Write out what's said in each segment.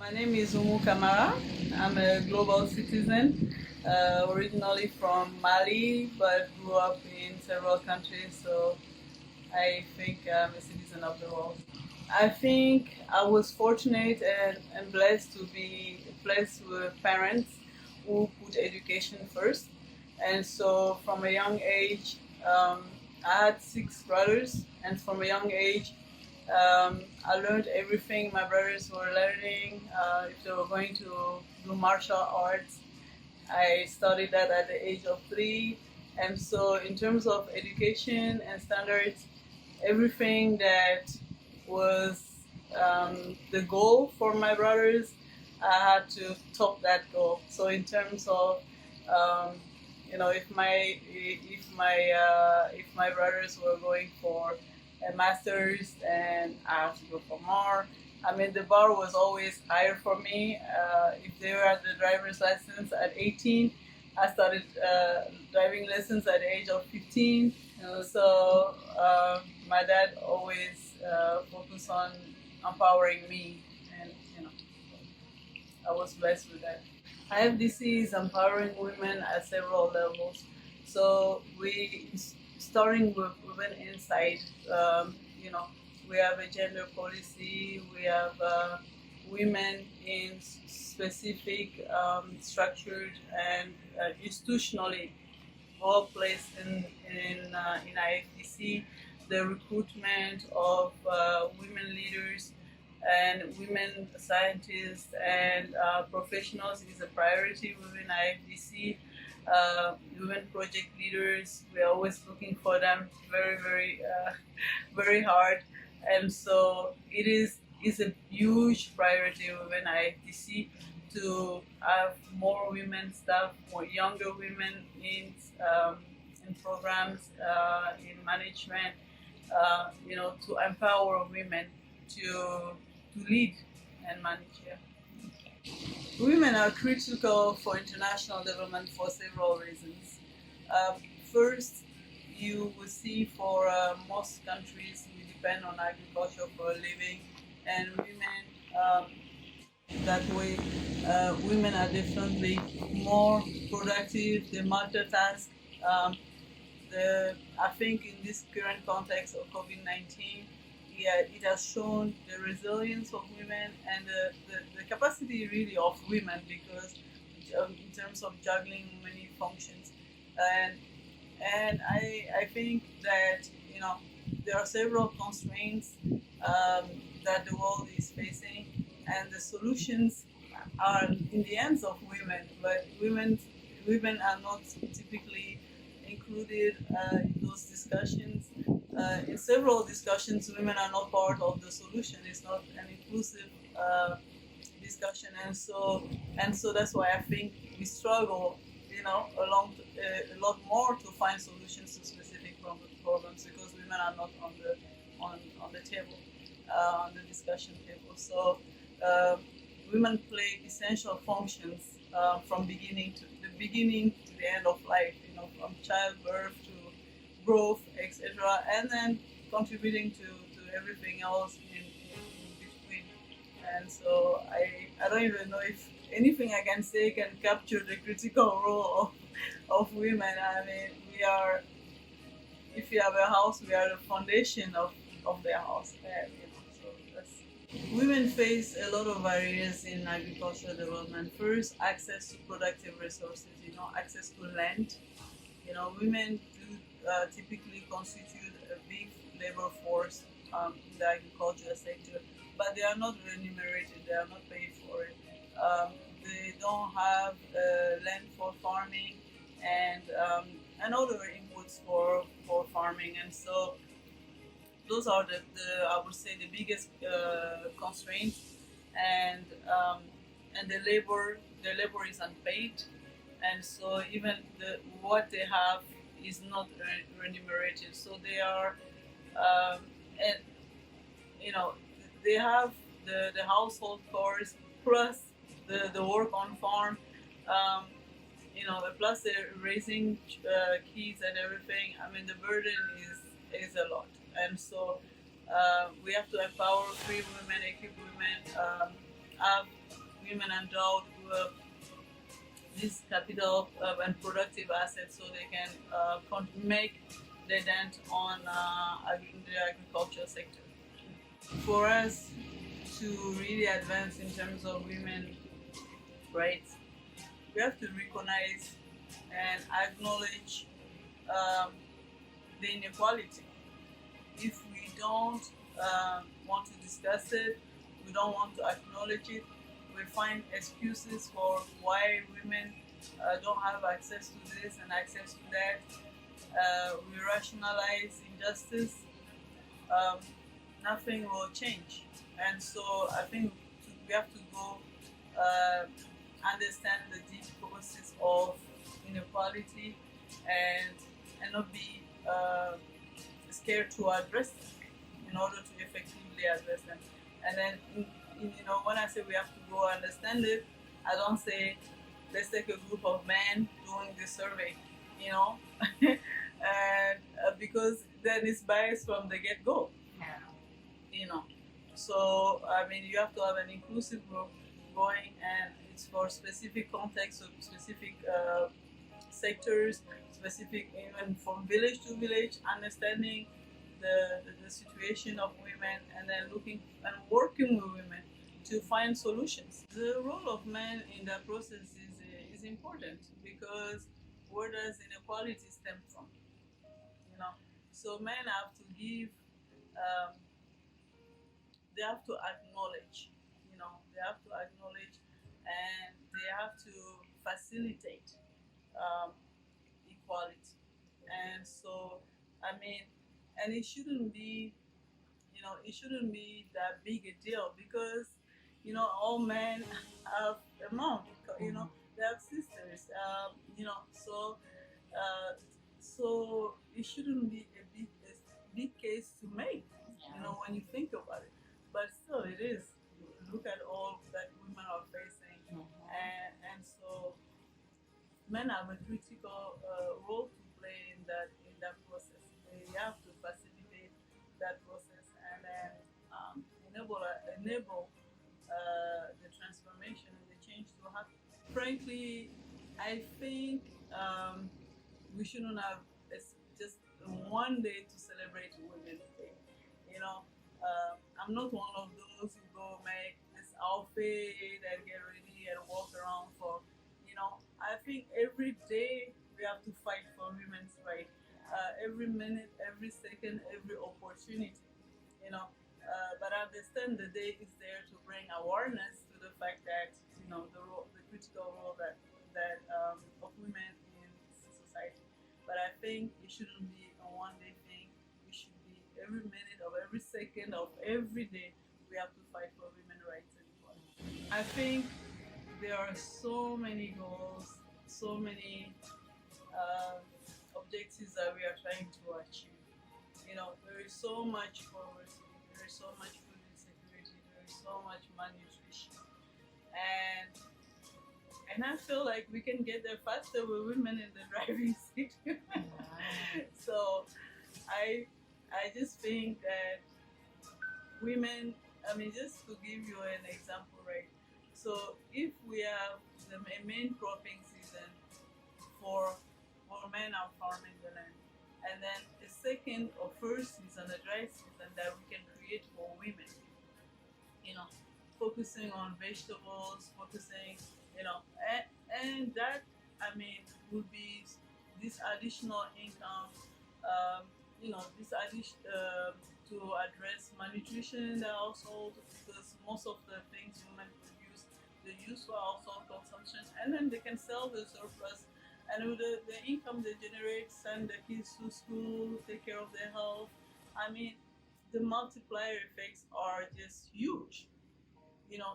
My name is Oumou Camara. I'm a global citizen, originally from Mali, but grew up in several countries, so I think I'm a citizen of the world. I think I was fortunate and blessed to be blessed with parents who put education first. And so from a young age, I had six brothers, and from a young age, I learned everything my brothers were learning. If they were going to do martial arts, I studied that at the age of 3. And so, in terms of education and standards, everything that was the goal for my brothers, I had to top that goal. So, in terms of if my brothers were going for a master's, and I have to go for more. I mean, the bar was always higher for me. If they were at the driver's license at 18, I started driving lessons at the age of 15. So my dad always focused on empowering me, and I was blessed with that. IFDC is empowering women at several levels. So starting with women inside, we have a gender policy, we have women in specific structured and institutionally all placed in IFDC, the recruitment of women leaders and women scientists and professionals is a priority within IFDC. Women project leaders, we're always looking for them very, very, very hard. And so it's a huge priority within IFDC to have more women staff, more younger women in programs, in management, to empower women to lead and manage. Yeah. Women are critical for international development for several reasons. First, you will see for most countries we depend on agriculture for a living, and women that way women are definitely more productive. They multitask. I think in this current context of COVID-19, yeah, it has shown the resilience of women and the capacity really of women, because in terms of juggling many functions, and I think that there are several constraints that the world is facing, and the solutions are in the hands of women, but women are not typically included in those discussions. In several discussions, women are not part of the solution. It's not an inclusive discussion, and so that's why I think we struggle, a lot more to find solutions to specific problems, because women are not on the table, on the discussion table. So women play essential functions from beginning to the end of life. From childbirth to growth, etc., and then contributing to everything else in between. And so I don't even know if anything I can say can capture the critical role of women. I mean, if you have a house, we are the foundation of the house. So women face a lot of barriers in agricultural development. First, access to productive resources, access to land. Women do typically constitute a big labor force in the agricultural sector, but they are not remunerated, they are not paid for it. They don't have land for farming and other inputs for farming, and so those are the I would say the biggest constraints, and the labor is unpaid, and so even what they have is not remunerated. So they are, and they have the household chores plus the work on farm, plus they're raising kids and everything. I mean, the burden is a lot, and so we have to empower free women, equip women. have women endowed with this capital and productive assets so they can make the dent on the agriculture sector. For us to really advance in terms of women rights, we have to recognize and acknowledge um, the inequality. If we don't want to discuss it, we don't want to acknowledge it, we find excuses for why women don't have access to this and access to that. We rationalize injustice. Um, Nothing will change. And so I think we have to go uh, understand the deep causes of inequality and not be scared to address them in order to effectively address them. And then, when I say we have to go understand it, I don't say let's take a group of men doing the survey, you know, and because then it's biased from the get go, you know. So I mean, you have to have an inclusive group going, and it's for specific contexts, of specific sectors, specific even from village to village, understanding the situation of women, and then looking and working with women to find solutions. The role of men in that process is important because where does inequality stem from? You know, so men have to give um, they have to acknowledge, they have to acknowledge and they have to facilitate um, equality. And so, I mean, and it shouldn't be that big a deal because, all men have a mom, they have sisters, uh, so it shouldn't be a big case to make, when you think about it. But still, it is. Look at all that women are facing, and so men have a critical role to play in that process. They have to facilitate that process and then enable the transformation and the change to happen. Frankly, I think we shouldn't have just one day to celebrate Women's Day. You know, I'm not one of those who go make this outfit and get ready and walk around for. I think every day we have to fight for women's rights. Every minute, every second, every opportunity. You know, but I understand the day is there to bring awareness to the fact that the critical role that of women in society. But I think it shouldn't be a one day thing. It should be every minute of every second of every day we have to fight for women's rights and equality. I think there are so many goals, so many uh, objectives that we are trying to achieve. There is so much poverty, there is so much food insecurity, there is so much malnutrition, and I feel like we can get there faster with women in the driving seat. So I just think that women. I mean, just to give you an example, right? So if we have the main cropping season for men are farming the land, and then the second or first season, the dry season that we can create for women, you know, focusing on vegetables, focusing, and that, I mean, would be this additional income, this addition to address malnutrition in the household because most of the things women produce, they use for household consumption, and then they can sell the surplus. And with the income they generate, send the kids to school, take care of their health. I mean, the multiplier effects are just huge.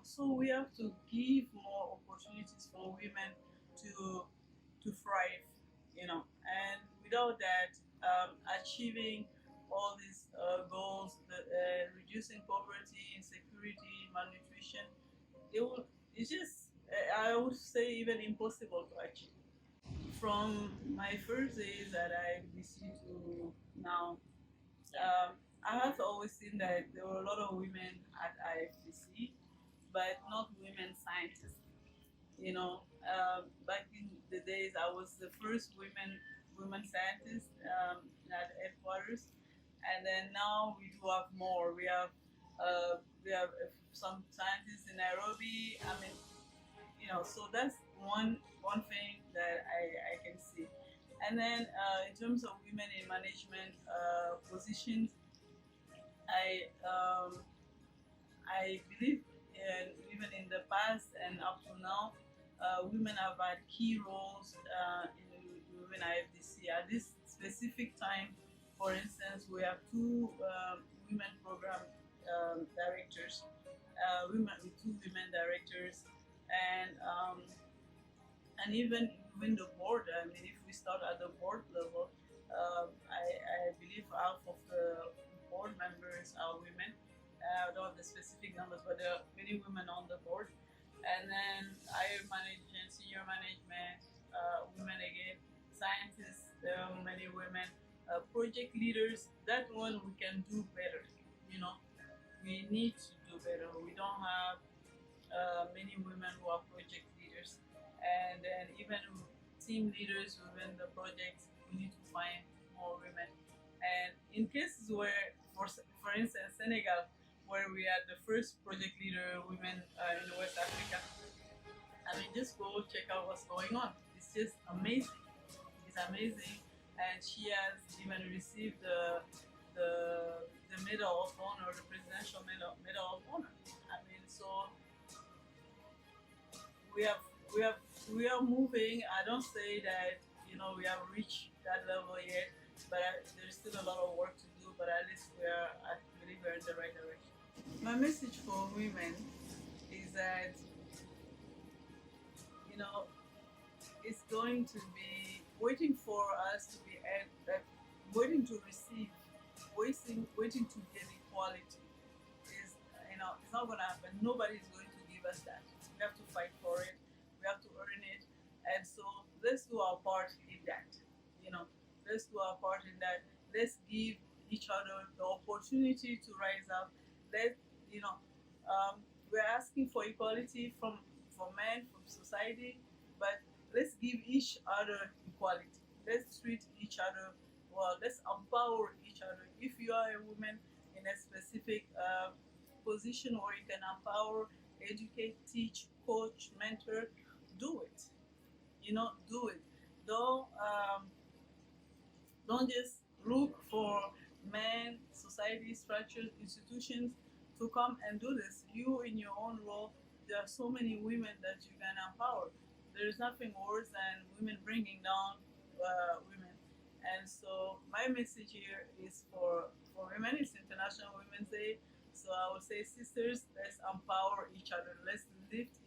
So we have to give more opportunities for women to thrive. And without that, achieving all these goals, reducing poverty, insecurity, malnutrition, it's just I would say even impossible to achieve. From my first days at IFDC to now, I have always seen that there were a lot of women at IFDC, but not women scientists. Back in the days, I was the first women scientist at headquarters, and then now we do have more. We have some scientists in Nairobi. I mean, so that's one thing that I can see. And then in terms of women in management positions, I I believe even in the past and up to now, women have had key roles in Women IFDC. At this specific time, for instance, we have two women program directors, two women directors, and um, and even the board. I mean, if we start at the board level, I believe half of the board members are women. I don't have the specific numbers, but there are many women on the board. And then higher management, senior management, women again, scientists, there are many women, project leaders. That one we can do better. You know, we need to do better. We don't have many women who are project leaders, and then even team leaders within the project, we need to find more women. And in cases where, for instance, Senegal, where we had the first project leader women in West Africa, I mean, just go check out what's going on. It's just amazing. It's amazing, and she has even received the Medal of Honor, the Presidential Medal of Honor. I mean, so we have we have we are moving. I don't say that we have reached that level yet, but there's still a lot of work to do. But at least I believe we're in the right direction. My message for women is that you know it's going to be waiting for us to be waiting to receive, waiting to get equality is it's not going to happen. Nobody is going to give us that. We have to fight for it. We have to earn it, and so let's do our part in that. You know, let's do our part in that. Let's give each other the opportunity to rise up. Let you know, we're asking for equality from men, from society, but let's give each other equality. Let's treat each other well. Let's empower each other. If you are a woman in a specific position where you can empower, educate, teach, coach, mentor, do it. Do it. Don't um, don't just look for men, society, structures, institutions to come and do this. You, in your own role, there are so many women that you can empower. There is nothing worse than women bringing down women. And so, my message here is for women. It's International Women's Day. So I would say, sisters, let's empower each other. Let's lift